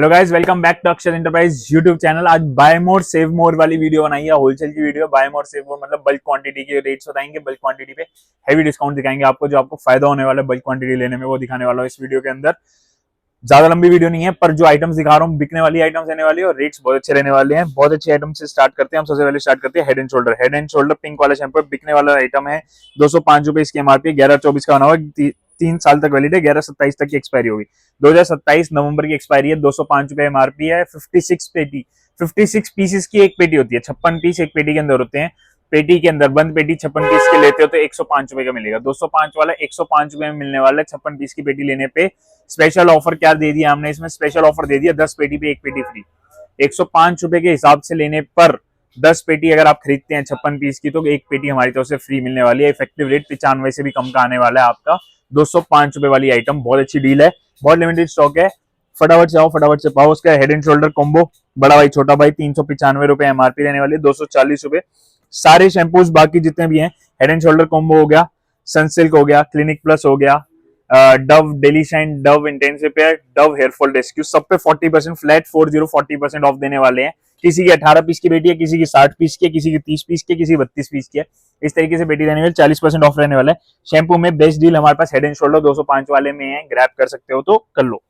Hello guys, welcome back to Akshar enterprise YouTube channel. आज buy more save more वाली video बनाई है, wholesale की video. Buy more save more मतलब bulk quantity के रेट्स बताएंगे, बल्क क्वांटिटी पे हैवी डिस्काउंट दिखाएंगे आपको, जो आपको फायदा होने वाला है बल्क क्वांटिटी लेने में, वो दिखाने वाला है इस वीडियो के अंदर। ज्यादा लंबी वीडियो नहीं है, पर जो आइटम्स दिखा रहा हूँ बिकने वाली आइटम्स रहने वाली है और रेट्स बहुत अच्छे रहने वाले हैं। बहुत अच्छे आइटम से स्टार्ट करते हैं हम। सबसे पहले स्टार्ट करते हैं head and shoulder. Head and shoulder pink वाला शैम्पू बिकने वाला आइटम है। 205 रुपए इसकी एमआरपी, 11/24 का बना हुआ, 3 साल तक वैलिड है, 11/27 तक की एक्सपायरी होगी। 2027 नवंबर की एक्सपायरी है। 205 रुपए एमआरपी है। 56 पीसेस की एक पेटी होती है। 56 पीस एक पेटी के अंदर होते हैं। पेटी के अंदर बंद पेटी 56 पीस के लेते हो तो 105 रुपए का मिलेगा। 205 वाला 105 रुपए में मिलने वाला है। 56 पीस की पेटी लेने पे स्पेशल ऑफर क्या दे दिया हमने इसमें? स्पेशल ऑफर दे दिया 10 पेटी पे एक पेटी फ्री। 105 रुपए के हिसाब से लेने पर 10 पेटी अगर आप खरीदते हैं 56 पीस की, तो एक पेटी हमारी तरफ से फ्री मिलने वाली है। इफेक्टिव रेट 95 से भी कम का आने वाला है आपका। 205 रुपए वाली आइटम बहुत अच्छी डील है, बहुत लिमिटेड स्टॉक है। फटाफट से आओ, फटाफट से पाओ। उसका हेड एंड शोल्डर कॉम्बो बड़ा भाई छोटा भाई 395 रुपए एमआरपी रहने वाली है। 240 रुपए सारे शैम्पूज बाकी जितने भी हैं। हेड एंड शोल्डर कॉम्बो हो गया, सनसिल्क हो गया, क्लिनिक प्लस हो गया, Dove daily shine, Dove intense repair, Dove hair fall rescue, सब पे 40% फ्लैट 40% ऑफ देने वाले हैं। किसी की 18 पीस की बेटी है, किसी की 60 पीस की है, किसी की 30 पीस की है, किसी की 32 पीस की है। इस तरीके से बेटी देने वाले 40% ऑफ रहने वाला है। शैम्पू में बेस्ट डील हमारे पास हेड एंड शोल्डर 205 वाले में है, ग्रैब कर सकते हो तो कर लो।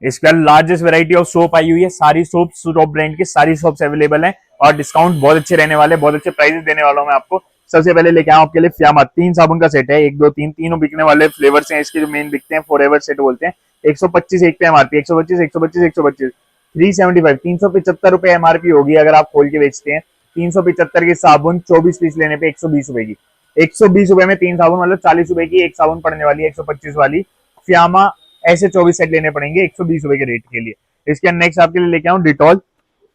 इसके बाद लार्जेस्ट वैरायटी ऑफ सोप आई हुई है। सारी सोप टॉप ब्रांड की सारी सोप्स अवेलेबल हैं और डिस्काउंट बहुत अच्छे रहने वाले, बहुत अच्छे प्राइसेस देने वाला हूं मैं आपको। सबसे पहले लेके आऊं आपके लिए फियामा। 3 साबुन का सेट है, 1 2 3 तीनों बिकने वाले फ्लेवर्स हैं इसके, जो मेन बिकते हैं फॉरएवर सेट बोलते हैं। 125 एक पे एमआरपी, 125 125 125 375 375 रुपए एमआरपी होगी अगर आप खोल के बेचते हैं। 375 की साबुन 24 पीस लेने पे 120 रुपए की। 120 रुपए में 3 साबुन मतलब 40 रुपए की एक साबुन पड़ने वाली है। 125 वाली फियामा ऐसे 24 सेट लेने पड़ेंगे 120 रुपए के रेट के लिए। इसके नेक्स्ट आपके लिए लेके आऊं डिटॉल।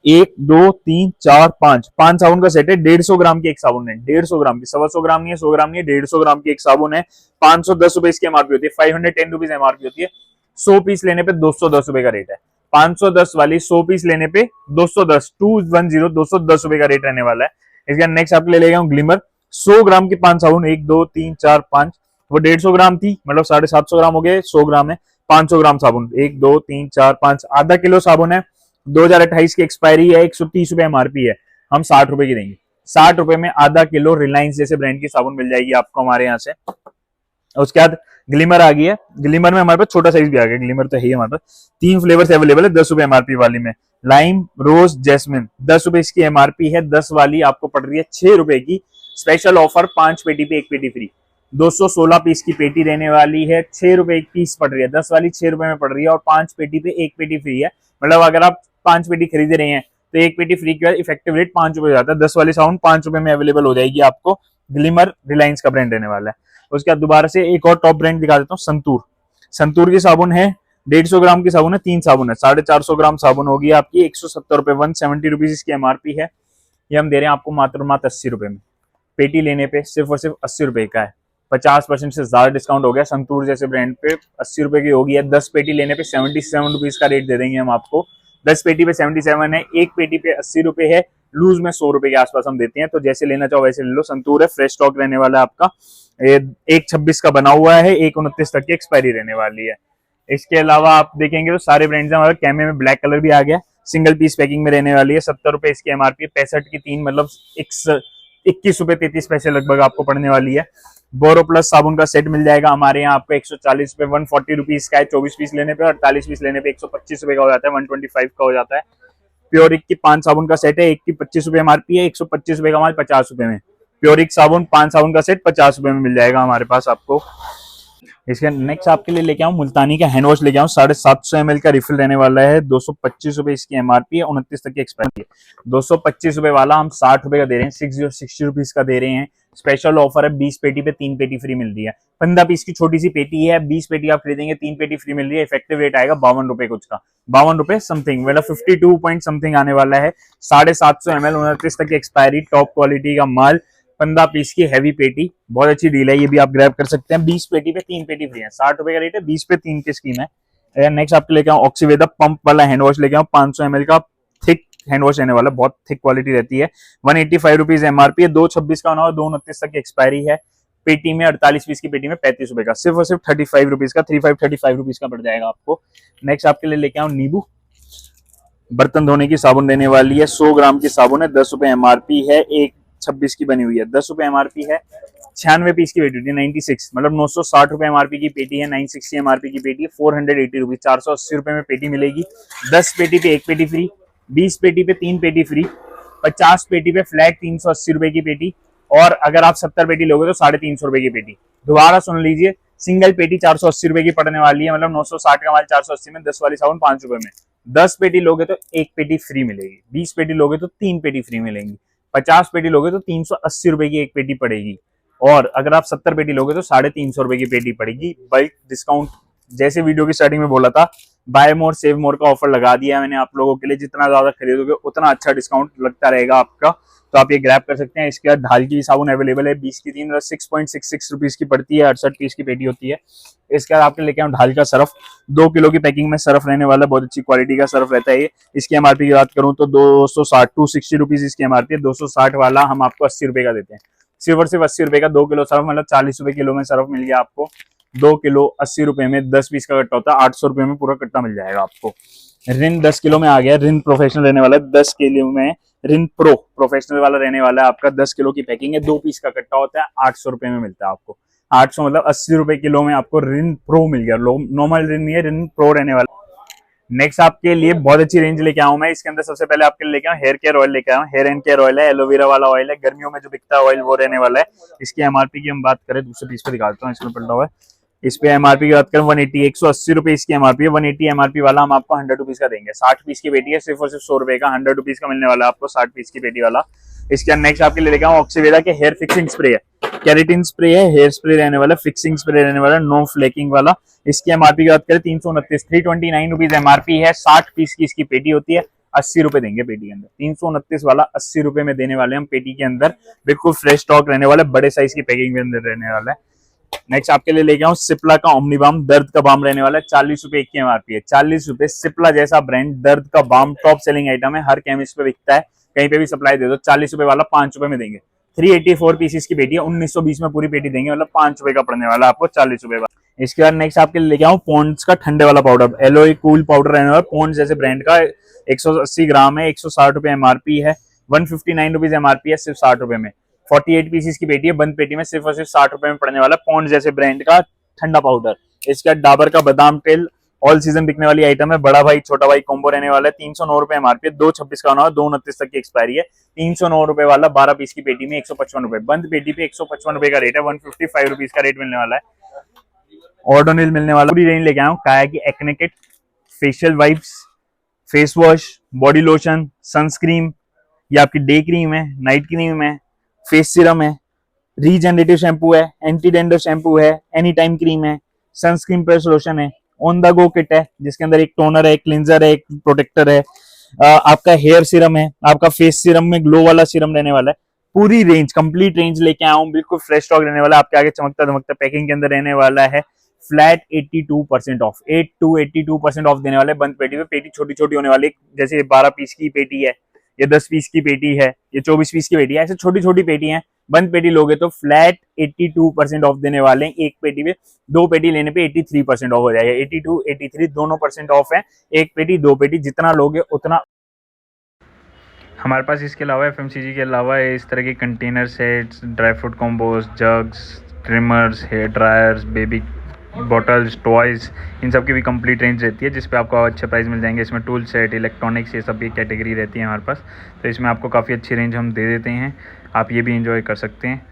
1 2 3 4 5 साबुन का सेट है। 150 ग्राम की एक साबुन है, 150 ग्राम की, 125 ग्राम नहीं है, 100 ग्राम नहीं है, 150 ग्राम की एक साबुन है। 510 रुपए इसकी एमआरपी होती है, 510 रुपीज एमआरपी होती है। 100 पीस लेने पे 210 रुपए का रेट है। 510 वाली 100 पीस लेने पे 210 210 रुपए का रेट रहने वाला है। इसके नेक्स्ट आपके लिए लेगा ग्लिमर। 100 ग्राम की 5 साबुन, 1 2 3 4 5, वो 150 ग्राम थी, मतलब 750 ग्राम हो गए, 100 ग्राम है। 500 ग्राम साबुन, 1 2 3 4 5, आधा किलो साबुन है। 2028 की एक्सपायरी है, 130 रुपए एमआरपी है, हम 60 रुपए की देंगे। 60 रुपए में आधा किलो रिलायंस जैसे ब्रांड की साबुन मिल जाएगी आपको हमारे यहाँ से। उसके बाद ग्लिमर आ गई है। ग्लिमर में हमारे पास छोटा साइज भी आ गया, ग्लिमर तो है ही हमारे पास। 3 फ्लेवर्स अवेलेबल है 10 रुपए एमआरपी वाली में। लाइम, रोज, जैस्मिन, 10 रुपए इसकी एमआरपी है। 10 वाली आपको पड़ रही है 6 रुपए की। स्पेशल ऑफर 5 पेटी पे एक पेटी फ्री। 216 पीस की पेटी रहने वाली है, 6 रुपए एक पीस पड़ रही है। 10 वाली 6 रुपए में पड़ रही है और 5 पेटी पे एक पेटी फ्री है। मतलब अगर आप 5 पेटी खरीद रहे हैं तो एक पेटी फ्री के बाद इफेक्टिव रेट 5 रुपए हो जाता है। 10 वाली साउंड 5 रुपए में अवेलेबल हो जाएगी आपको। ग्लिमर रिलायंस का ब्रांड रहने वाला है। उसके बाद दोबारा से एक और टॉप ब्रांड दिखा देता हूँ, संतूर। संतूर की साबुन है, 150 ग्राम की साबुन है, 3 साबुन है, 450 ग्राम साबुन होगी आपकी। 170 रुपए, 170 रुपीज इसकी एमआरपी है। ये हम दे रहे हैं आपको मात्र 80 रुपए में। पेटी लेने पे सिर्फ और सिर्फ 80 रुपए का है। 50% से ज्यादा डिस्काउंट हो गया। संतूर जैसे ब्रांड पे 80 रुपए की होगी। 10 पेटी लेने पे 77 रुपीज का रेट दे देंगे हम आपको। 10 पेटी पे 77 है, एक पेटी पे 80 रुपए है। लूज में 100 रुपए के आसपास हम देते हैं, तो जैसे लेना चाहो वैसे ले लो। संतूर है, फ्रेश स्टॉक रहने वाला है आपका। 1/26 का बना हुआ है, 1/29 तक की एक्सपायरी रहने वाली है। इसके अलावा आप देखेंगे तो सारे ब्रांड्स हमारे कैमे में ब्लैक कलर भी आ गया। सिंगल पीस पैकिंग में रहने वाली है। 70 रुपए इसकी एमआरपी, 65 की 3 मतलब 21 रुपए 33 पैसे लगभग आपको पड़ने वाली है। बोरो प्लस साबुन का सेट मिल जाएगा हमारे यहाँ आपको 140 रुपए, 140 रुपीज का है। 24 पीस लेने पे, 48 पीस लेने पे 125 रुपए का हो जाता है, 125 का हो जाता है। प्योरिक की 5 साबुन का सेट है, एक की 25 रुपए एमआरपी है, 125 रुपए का माल 50 रुपए में। प्योरिक साबुन 5 साबुन का सेट 50 रुपए में मिल जाएगा हमारे पास आपको। इसके नेक्स्ट आपके लिए लेके आऊं मुल्तानी का हैंड वॉश लेके आऊं। 750 ml का रिफिल रहने वाला है। 225 रुपए इसकी एमआरपी है, 29 तक की एक्सपायरी है। 225 रुपए वाला हम 60 रुपए का दे रहे हैं, 60 रुपीज का दे रहे हैं। स्पेशल ऑफर है, 20 पेटी पे 3 पेटी फ्री मिल रही है। 15 पीस की छोटी सी पेटी है, 20 पेटी आप खरीदेंगे 3 पेटी फ्री मिल रही है। इफेक्टिव रेट आएगा 52 रुपए कुछ का, 52 रुपए समथिंग, मतलब 52 पॉइंट समथिंग आने वाला है। 750 ml, 29 तक की एक्सपायरी, टॉप क्वालिटी का माल। 15 पीस की हैवी पेटी, बहुत अच्छी डील है, ये भी आप ग्रैब कर सकते हैं। 20 पेटी पे 3 पेटी फ्री है, 60 रुपए का रेट है, 20 पे 3 की स्कीम है। नेक्स्ट आपके लेके आऊं ऑक्सीवेदा पंप वाला हैंड वॉश लेके आऊं। 500 ml का थिक हैंड वॉश रहने वाला, बहुत थिक क्वालिटी रहती है। 185 रुपीज एमआरपी है, 2/26 का बना हुआ, 2/29 तक की एक्सपायरी है। पेटी में 48 पीस की पेटी में 35 रुपए का, सिर्फ और सिर्फ 35 रुपीज का, 35 रुपीज का पड़ जाएगा आपको। नेक्स्ट आपके लिए लेके आऊं नींबू, बर्तन धोने की साबुन देने वाली है, 100 ग्राम की साबुन है, 10 रुपए एमआरपी है, 126 की बनी हुई है, 10 रुपए एमआरपी है, 96 पीस की पेटी होती है, 96 मतलब 960 रुपए एमआरपी की पेटी है, 960 एमआरपी की पेटी है, 480 रुपीज, 480 रुपए में पेटी मिलेगी। 10 पेटी पे 1 पेटी फ्री, 20 पेटी पे 3 पेटी फ्री, 50 पेटी पे फ्लैट 380 रुपए की पेटी, और अगर आप 70 पेटी लोगे तो 350 रुपए की पेटी। दोबारा सुन लीजिए, सिंगल पेटी 480 रुपए की पड़ने वाली है, मतलब 960 का माल 480 में, 10 वाली साबुन 5 रुपए में। 10 पेटी लोगे तो 1 पेटी फ्री मिलेगी, 20 पेटी लोगे तो 3 पेटी फ्री मिलेंगी, 50 पेटी लोगे तो 380 रुपए की 1 पेटी पड़ेगी, और अगर आप 70 पेटी लोगे तो 350 रुपए की पेटी पड़ेगी। बल्क डिस्काउंट, जैसे वीडियो की स्टार्टिंग में बोला था, बाय मोर सेव मोर का ऑफर लगा दिया है मैंने आप लोगों के लिए, जितना ज्यादा खरीदोगे उतना अच्छा डिस्काउंट लगता रहेगा आपका, तो आप ये ग्रैब कर सकते हैं। इसके बाद ढाल की साबुन अवेलेबल है, 20 की 3 6.66 रुपीज की पड़ती है, 68 पीस की पेटी होती है। इसके बाद आपके लेके आऊं ढाल का सरफ, 2 किलो की पैकिंग में सरफ रहने वाला, बहुत अच्छी क्वालिटी का सरफ रहता है ये। इसकी एमआरपी की बात करूं तो 260 रुपीज इसकी एमआरपी है, 260 वाला हम आपको 80 रुपए का देते हैं, सिर्फ और सिर्फ 80 रुपए का 2 किलो सरफ, मतलब 40 रुपए किलो में सरफ मिल गया आपको। 2 किलो 80 रुपए में 10 पीस का कट्टा होता है, 800 रुपए में पूरा कट्टा मिल जाएगा आपको। रिन 10 किलो में आ गया, रिन प्रोफेशनल रहने वाला है 10 किलो में, रिन प्रो प्रोफेशनल वाला रहने वाला है आपका, 10 किलो की पैकिंग है, 2 पीस का कट्टा होता है, 800 रुपए में मिलता है आपको। 800 मतलब 80 रुपए किलो में आपको रिन प्रो मिल गया, नॉर्मल रिन नहीं है, रिन प्रो रहने वाला। नेक्स्ट आपके लिए बहुत अच्छी रेंज लेके आऊं मैं, इसके अंदर सबसे पहले आपके लिए लेके आऊं हेयर केयर ऑयल लेके आऊं, हेयर एंड केयर ऑयल है, एलोवेरा वाला ऑयल है, गर्मियों में जो बिकता है ऑयल वो रहने वाला है। इसकी एमआरपी की हम बात करें, दूसरे पीस पे दिखाता हूँ, इसमें पलटा हुआ है। इस पे एमआरपी की बात करें 180, 180 रुपए इसकी एमआरपी है, 180 एमआरपी वाला हम आपको 100 रुपीज का देंगे। 60 पीस की पेटी है, सिर्फ और सिर्फ 100 रुपए का, 100 रुपीज का मिलने वाला है आपको 60 पीस की पेटी वाला। इसके बाद नेक्स्ट आपके लिए लेके आऊं ऑक्सीवेरा के हेयर फिक्सिंग स्प्रे है, केराटिन स्प्रे है, हेयर स्प्रे रहने वाला, फिक्सिंग स्प्रे रहने वाला, नो फ्लेकिंग वाला। इसकी एमआरपी की बात करें 329, 329 रुपीज एमआरपी है, 60 पीस की इसकी पेटी होती है, 80 रुपए देंगे पेटी के अंदर। 329 वाला 80 रुपए में देने वाले हम पेटी के अंदर, बिल्कुल फ्रेश स्टॉक रहने वाला है, बड़े साइज की पैकिंग के अंदर रहने वाला है। नेक्स्ट आपके लिए लेके आऊं सिप्ला का ओमनी बाम, दर्द का बाम रहने वाला है, 40 रुपए की एमआरपी है, 40 रुपए। सिप्ला जैसा ब्रांड दर्द का बाम टॉप सेलिंग आइटम है, हर केमिस्ट पे बिकता है, कहीं पे भी सप्लाई दे दो, 40 रुपए वाला 5 रुपए में देंगे। 384 पीसेस की पेटी है, 1920 में पूरी पेटी देंगे, मतलब 5 रुपए का पड़ने वाला आपको, 40 रुपए वाला। इसके बाद नेक्स्ट आपके लिए लेके आऊं पॉन्ड्स का ठंडे वाला पाउडर, एलोई कूल पाउडर रहने वाला, पॉन्ड्स जैसे ब्रांड का, 180 ग्राम है, 160 रुपए एमआरपी है, 159 रुपीज एमआरपी है, सिर्फ 60 रुपए में। 48 पीसेस की पेटी है, बंद पेटी में, सिर्फ और सिर्फ 60 रुपए में पड़ने वाला पॉन्ड्स जैसे ब्रांड का ठंडा पाउडर। इसका डाबर का बादाम तेल ऑल सीजन बिकने वाली आइटम है, बड़ा भाई छोटा भाई कॉम्बो रहने वाला है, 309 रुपए एमआरपी है, 226 का होना है, 229 तक की एक्सपायरी है। 309 रुपए वाला 12 पीस की पेटी में 155 रुपए, बंद पेटी पे 155 रुपए का रेट है, 155 रुपीज का रेट मिलने वाला है। ऑर्डोनिल मिलने वाला, पूरी रेंज लेके आया हूं, काया की acne kit, facial wipes, face wash, body lotion, sunscreen, ये आपकी डे क्रीम है, नाइट क्रीम है, फेस सीरम है, रीजनरेटिव शैम्पू है, एंटी डेंड्रफ शैम्पू है, एनी टाइम क्रीम है, सनस्क्रीन प्रेस लोशन है, ऑन द गो किट है जिसके अंदर एक टोनर है, एक क्लिंजर है, एक प्रोटेक्टर है, आपका हेयर सीरम है, आपका फेस सीरम में ग्लो वाला सीरम रहने वाला है। पूरी रेंज, कंप्लीट रेंज लेके आया हूं, बिल्कुल फ्रेश स्टॉक रहने वाला है, आपके आगे चमकता धमकता पैकिंग के अंदर रहने वाला है। फ्लैट 82% ऑफ, 8 to 82% ऑफ देने वाले बंद पेटी पे। पेटी छोटी छोटी होने वाली, जैसे 12 पीस की पेटी है, ये 10 पीस की पेटी है, ये 24 पीस की पेटी है, ऐसे छोटी छोटी पेटी है। बंद पेटी लोगे तो फ्लैट 82% ऑफ देने वाले हैं एक पेटी पे, 2 पेटी लेने पे 83% ऑफ हो जाएगा, 82 83 दोनों % ऑफ है, एक पेटी 2 पेटी जितना लोगे उतना। हमारे पास इसके अलावा एफएमसीजी के अलावा इस तरह के container sets, dry fruit combos, jugs, trimmers, hair dryers, baby bottles, toys, इन सब की भी कंप्लीट रेंज रहती है, जिस पे आपको अच्छे प्राइस मिल जाएंगे। इसमें टूल सेट, इलेक्ट्रॉनिक्स, ये सब भी कैटेगरी रहती है हमारे पास, तो इसमें आपको काफ़ी अच्छी रेंज हम दे देते हैं, आप ये भी इंजॉय कर सकते हैं।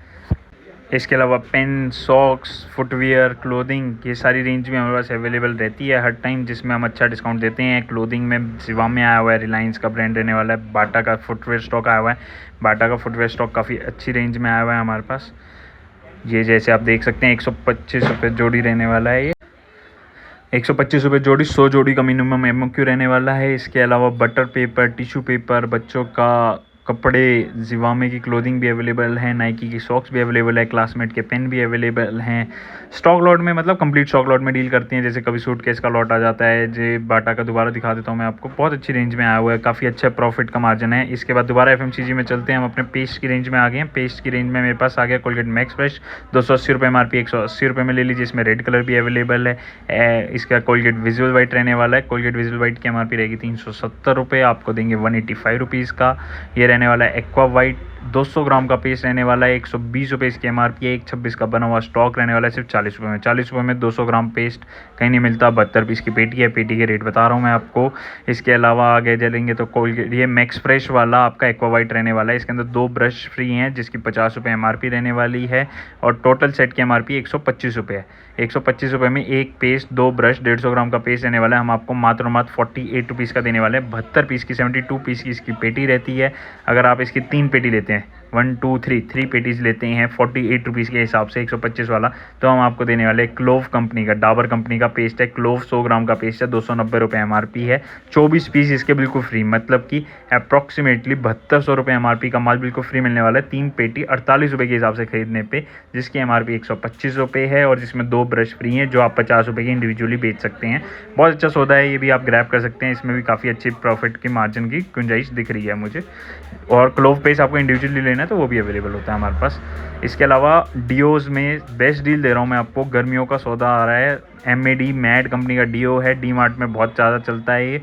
इसके अलावा पेन, सॉक्स, फुटवियर, क्लोथिंग, ये सारी रेंज भी हमारे पास अवेलेबल रहती है हर टाइम, जिसमें हम अच्छा डिस्काउंट देते हैं। क्लोथिंग में शिवा में आया हुआ है, रिलायंस का ब्रांड रहने वाला है, बाटा का फुटवेयर स्टॉक आया हुआ है, बाटा का फुटवेयर स्टॉक काफ़ी अच्छी रेंज में आया हुआ है हमारे पास। ये जैसे आप देख सकते हैं 125 रुपये जोड़ी रहने वाला है, ये 125 रुपये जोड़ी, 100 जोड़ी का मिनिमम एमओक्यू रहने वाला है। इसके अलावा बटर पेपर, टिश्यू पेपर, बच्चों का कपड़े जिवामे की क्लोथिंग भी अवेलेबल है, नाइकी की सॉक्स भी अवेलेबल है, क्लासमेट के पेन भी अवेलेबल हैं। स्टॉक लॉट में मतलब कंप्लीट स्टॉक लॉट में डील करती हैं, जैसे कभी सूटकेस का लॉट आ जाता है। जे बाटा का दोबारा दिखा देता हूँ मैं आपको, बहुत अच्छी रेंज में आया हुआ है, काफ़ी अच्छा प्रॉफिट का मार्जिन है। इसके बाद दोबारा FMCG में चलते हैं, हम अपने पेस्ट की रेंज में आ गए हैं। पेस्ट की रेंज में मेरे पास आ गया कोलगेट मैक्स फ्रेश, 280 रुपये MRP, 180 रुपये में ले लीजिए। इसमें रेड कलर भी अवेलेबल है। इसका कोलगेट विजुअल वाइट रहने वाला है। कोलगेट विजुअल वाइट की MRP रहेगी 370 रुपये, आपको देंगे 185 रुपीज़ का। ये रहने वाला है एक्वा वाइट, 200 ग्राम का पेस्ट रहने वाला है, 120 रुपये इसकी MRP है। 126 का बना हुआ स्टॉक रहने वाला है सिर्फ 40 रुपये में। 40 रुपये में 200 ग्राम पेस्ट कहीं नहीं मिलता। 72 पीस की पेटी है, पेटी के रेट बता रहा हूँ मैं आपको। इसके अलावा आगे चलेंगे तो कोलगेट, ये मैक्स फ्रेश वाला आपका एक्वा वाइट रहने वाला है। इसके अंदर 2 ब्रश फ्री हैं, जिसकी 50 रुपये MRP रहने वाली है, और टोटल सेट की MRP 125 रुपये है। 125 रुपये में एक पेस्ट, 2 ब्रश, 150 ग्राम का पेस्ट रहने वाला है। हम आपको मात्र 48 रुपीज़ का देने वाले हैं। 72 पीस की, 72 पीस की इसकी पेटी रहती है। अगर आप इसकी 3 पेटी लेते हैं, 1 2 3 पेटीज लेते हैं 48 रुपीज़ के हिसाब से, 125 वाला, तो हम आपको देने वाले क्लोव कंपनी का, डाबर कंपनी का पेस्ट है। क्लोव 100 ग्राम का पेस्ट है, 290 रुपये MRP है। 24 पीस इसके बिल्कुल फ्री, मतलब कि अप्रॉक्सीमेटली 7200 रुपये MRP का माल बिल्कुल फ्री मिलने वाला है। 3 पेटी 48 रुपये के हिसाब से खरीदने पे, जिसकी MRP 125 रुपये है, और जिसमें 2 ब्रश फ्री हैं, जो आप 50 रुपये की इंडिविजुअली बेच सकते हैं। बहुत अच्छा सौदा है, ये भी आप ग्रैब कर सकते हैं। इसमें भी काफ़ी अच्छी प्रॉफिट की मार्जिन की गुंजाइश दिख रही है मुझे। और क्लोव पेस्ट आपको इंडिविजुअली लेना है तो वो भी अवेलेबल होता है हमारे पास। इसके अलावा डिओज़ में बेस्ट डील दे रहा हूँ मैं आपको। गर्मियों का सौदा आ रहा है, MAD मैड कंपनी का डिओ है, डी मार्ट में बहुत ज़्यादा चलता है ये।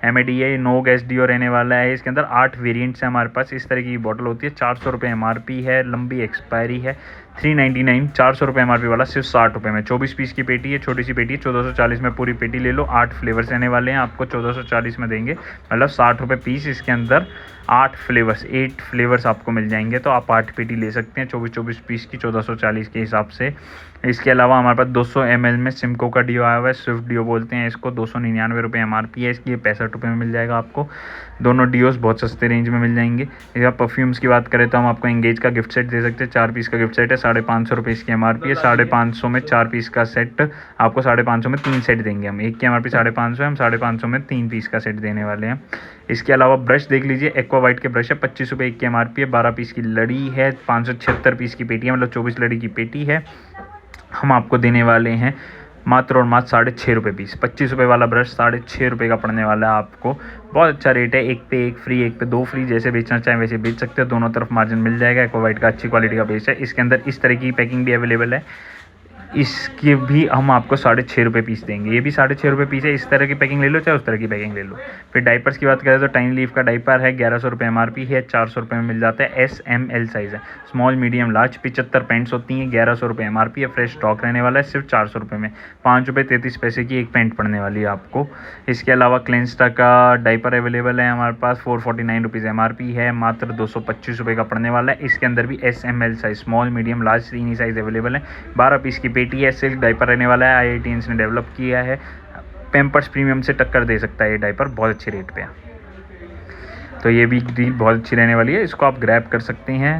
MAD है, नो गैस डिओ रहने वाला है। इसके अंदर 8 वेरिएंट्स हैं हमारे पास। इस तरह की बॉटल होती है, 400 रुपये MRP है, लंबी एक्सपायरी है। 399, 400 रुपये MRP वाला सिर्फ 60 रुपये में। 24 पीस की पेटी है, छोटी सी पेटी है, 1440 में पूरी पेटी ले लो। 8 फ्लेवर्स रहने वाले हैं, आपको 1440 में देंगे, मतलब 60 रुपये पीस। इसके अंदर 8 फ्लेवर्स आपको मिल जाएंगे, तो आप 8 पेटी ले सकते हैं 24 पीस की, 1440 के हिसाब से। इसके अलावा हमारे पास 200 ml में सिमको का डिओ आया हुआ है, स्विफ्ट डिओ बोलते हैं इसको। 299 रुपये MRP है इसकी, 65 रुपये में मिल जाएगा आपको। दोनों डिओस बहुत सस्ते रेंज में मिल जाएंगे। अगर परफ्यूम्स की बात करें तो हम आपको एंगेज का गिफ्ट सेट दे सकते हैं। 4 पीस का गिफ्ट सेट है, 550 रुपये इसकी MRP है। 550 में 4 पीस का सेट, आपको 550 में 3 सेट देंगे हम। एक की MRP 550 है, हम 550 में 3 पीस का सेट देने वाले हैं। इसके अलावा ब्रश देख लीजिए, एक्वा वाइट के ब्रश है, 25 रुपये एक की MRP है। 12 पीस की लड़ी है, 576 पीस की पेटी है, मतलब 24 लड़ी की पेटी है। हम आपको देने वाले हैं मात्र और मात्र 6.5 रुपये पीस। 25 रुपये वाला ब्रश 6.5 रुपये का पड़ने वाला है आपको। बहुत अच्छा रेट है, एक पे एक फ्री, एक पे 2 फ्री, जैसे बेचना चाहें वैसे बेच सकते हो। दोनों तरफ मार्जिन मिल जाएगा। एक्वा वाइट का अच्छी क्वालिटी का बेस है। इसके अंदर इस तरह की पैकिंग भी अवेलेबल है, इसके भी हम आपको 6.5 रुपये पीस देंगे। ये भी 6.5 रुपये पीस है। इस तरह की पैकिंग ले लो चाहे उस तरह की पैकिंग ले लो। फिर डाइपर्स की बात करें तो टाइनी लीफ का डाइपर है, 1100 रुपये MRP है, 400 रुपये में मिल जाता है। SML साइज़ है, स्मॉल मीडियम लार्ज। 75 पैंट्स होती हैं, 1100 रुपये MRP है। फ्रेश स्टॉक रहने वाला है सिर्फ 400 रुपये में। 5 रुपये 33 पैसे की एक पैंट पड़ने वाली है आपको। इसके अलावा क्लेंस्टा का डाइपर अवेलेबल है हमारे पास, 449 रुपीज़ MRP है, मात्र 225 रुपये का पड़ने वाला है। इसके अंदर भी SML size, small medium large, 3 ही साइज़ अवेलेबल है। 12 पीस की पेटी है, सिल्क डाइपर रहने वाला है, IITians ने डेवलप किया है। पैम्पर्स प्रीमियम से टक्कर दे सकता है ये डाइपर, बहुत अच्छी रेट पे है। तो ये भी डील बहुत अच्छी रहने वाली है, इसको आप ग्रैब कर सकते हैं।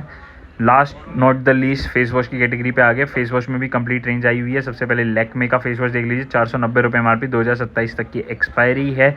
Last not the least, face wash की कैटेगरी पे आ गए। फेस वॉश में भी कंप्लीट रेंज आई हुई है। सबसे पहले लैक्मे का फेस वॉश देख लीजिए, 490 रुपये MRP, 2027 तक की एक्सपायरी है।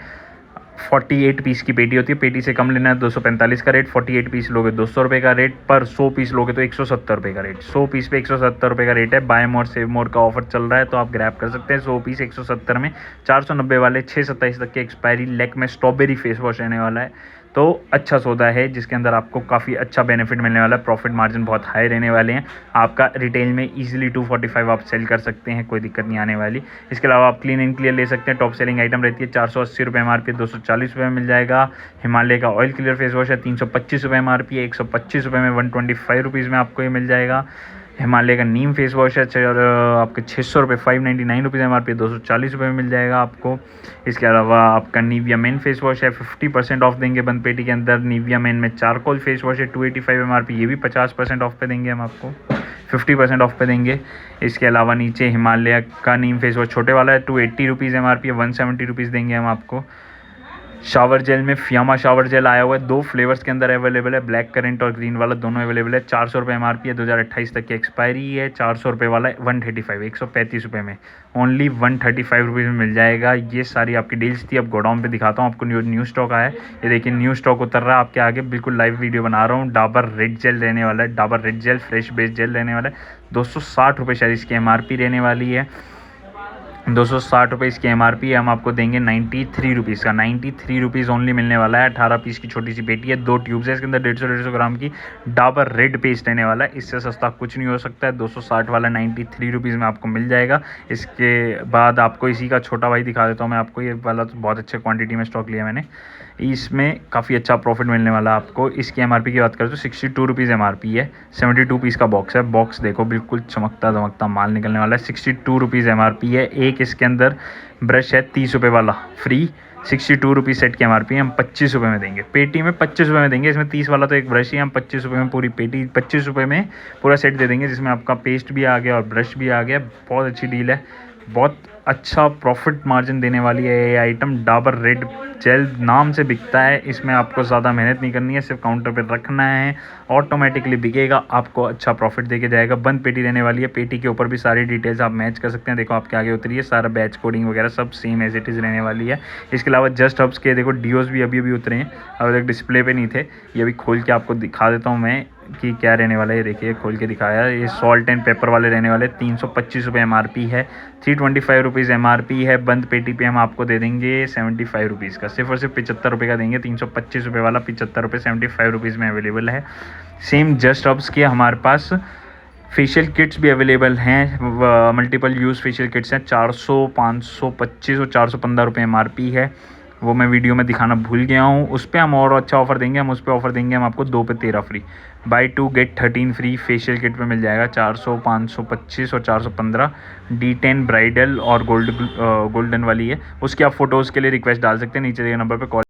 48 पीस की पेटी होती है, पेटी से कम लेना है 245 का रेट। 48 पीस लोगे 200 रुपये का रेट, पर 100 पीस लोगे तो 170 रुपये का रेट। 100 पीस पे 170 रुपये का रेट है। बाय मोर सेव मोर का ऑफर चल रहा है, तो आप ग्रैब कर सकते हैं। 100 पीस 170 में, 490 वाले 627 तक की एक्सपायरी। लेक में स्ट्रॉबेरी फेस वॉश रहने वाला है, तो अच्छा सौदा है जिसके अंदर आपको काफ़ी अच्छा बेनिफिट मिलने वाला है। प्रॉफिट मार्जिन बहुत हाई रहने वाले हैं। आपका रिटेल में इजीली 245 आप सेल कर सकते हैं, कोई दिक्कत नहीं आने वाली। इसके अलावा आप क्लीन एंड क्लियर ले सकते हैं। टॉप सेलिंग आइटम रहती है, 480 रुपये MRP, 240 रुपये में मिल जाएगा। हिमालय का ऑयल क्लियर फेस वॉश है, 325 रुपये MRP है, 125 रुपये में 125 रुपीज़ में आपको ये मिल जाएगा। हिमालय का नीम फेस वॉश है, आपके 600 रुपये, 599 रुपीज़ MRP, 240 रुपये में मिल जाएगा आपको। इसके अलावा आपका निविया मेन फेस वॉश है, 50% ऑफ देंगे बंद पेटी के अंदर। निविया मेन में चारकोल फेस वॉश है, 285 MRP, ये भी 50% ऑफ पे देंगे हम आपको, 50% ऑफ पे देंगे। इसके अलावा नीचे हिमालय का नीम फेस वॉश छोटे वाला है, 280 रुपीज़ MRP है, 170 रुपीज़ देंगे हम आपको। शावर जेल में फियामा शावर जेल आया हुआ है, 2 फ्लेवर्स के अंदर अवेलेबल है, ब्लैक करेंट और ग्रीन वाला दोनों अवेलेबल है। 400 रुपये MRP है, 2028 तक की एक्सपायरी है। 400 रुपये वाला 135, 135 रुपये में, ओनली 135 रुपीज़ में मिल जाएगा। ये सारी आपकी डील्स थी। अब गोडाउन पे दिखाता हूँ आपको न्यू स्टॉक आया है। ये देखिए न्यू स्टॉक उतर रहा है आपके आगे, बिल्कुल लाइव वीडियो बना रहा हूँ। डाबर रेड जेल रहने वाला है, Dabur red gel fresh base gel रहने वाला है। 260 रुपये शायद इसकी MRP रहने वाली है। 260 रुपये इसकी MRP है, हम आपको देंगे 93 रुपीज़ का। 93 रुपीज़ ओनली मिलने वाला है। 18 पीस की छोटी सी पेटी है, 2 ट्यूब्स है इसके अंदर, 150 ग्राम की डाबर रेड पेस्ट रहने वाला है। इससे सस्ता कुछ नहीं हो सकता है। 260 वाला 93 रुपीज़ में आपको मिल जाएगा। इसके बाद आपको इसी का छोटा भाई दिखा देता हूँ मैं आपको। ये वाला तो बहुत अच्छे क्वान्टिटी में स्टॉक लिया मैंने, इसमें काफ़ी अच्छा प्रॉफिट मिलने वाला है आपको। इसकी MRP की बात करें तो 62 रुपीज़ MRP है। 72 पीस का बॉक्स है। बॉक्स देखो बिल्कुल चमकता दमकता माल निकलने वाला है। 62 रुपीज़ MRP है। एक इसके अंदर ब्रश है 30 रुपये वाला फ्री। 62 रुपीज़ सेट की MRP है, हम 25 रुपये में देंगे। पेटी में 25 रुपये में देंगे। इसमें 30 वाला तो एक ब्रश ही, हम 25 रुपये में पूरी पेटी, 25 रुपये में पूरा सेट दे देंगे, जिसमें आपका पेस्ट भी आ गया और ब्रश भी आ गया। बहुत अच्छी डील है, बहुत अच्छा प्रॉफिट मार्जिन देने वाली है ये आइटम। डाबर रेड जेल नाम से बिकता है, इसमें आपको ज़्यादा मेहनत नहीं करनी है, सिर्फ काउंटर पर रखना है, ऑटोमेटिकली बिकेगा, आपको अच्छा प्रॉफिट देके जाएगा। बंद पेटी रहने वाली है। पेटी के ऊपर भी सारी डिटेल्स आप मैच कर सकते हैं। देखो आपके आगे उतरी है, सारा बैच कोडिंग वगैरह सब सेम एज इट इज़ रहने वाली है। इसके अलावा जस्ट हब्स के देखो डीओज भी अभी उतरे हैं, अभी तक डिस्प्ले पे नहीं थे। ये अभी खोल के आपको दिखा देता हूँ मैं कि क्या रहने वाला है। ये देखिए खोल के दिखाया, ये सॉल्ट एंड पेपर वाले रहने वाले। 325 रुपये MRP है, 325 रुपीज़ MRP है। बंद पेटी पे हम आपको दे देंगे 75 रुपीज़ का, सिर्फ और सिर्फ 75 रुपये का देंगे। 325 रुपये वाला 75 रुपये 75 रुपीज़ में अवेलेबल है। सेम जस्ट हब्स के हमारे पास फेशियल किट्स भी अवेलेबल हैं, मल्टीपल यूज़ फेशियल किट्स हैं। 400, 525 और 415 रुपये MRP है। वो मैं वीडियो में दिखाना भूल गया हूँ। उस पर हम और अच्छा ऑफ़र देंगे, हम उस पर ऑफ़र देंगे हम आपको 2 पे 13 free, buy 2 get 13 free facial kit पे मिल जाएगा। 400, 525 और 415। D10 ब्राइडल और गोल्डन वाली है, उसकी आप फ़ोटोज़ के लिए रिक्वेस्ट डाल सकते हैं, नीचे दिए नंबर पे कॉल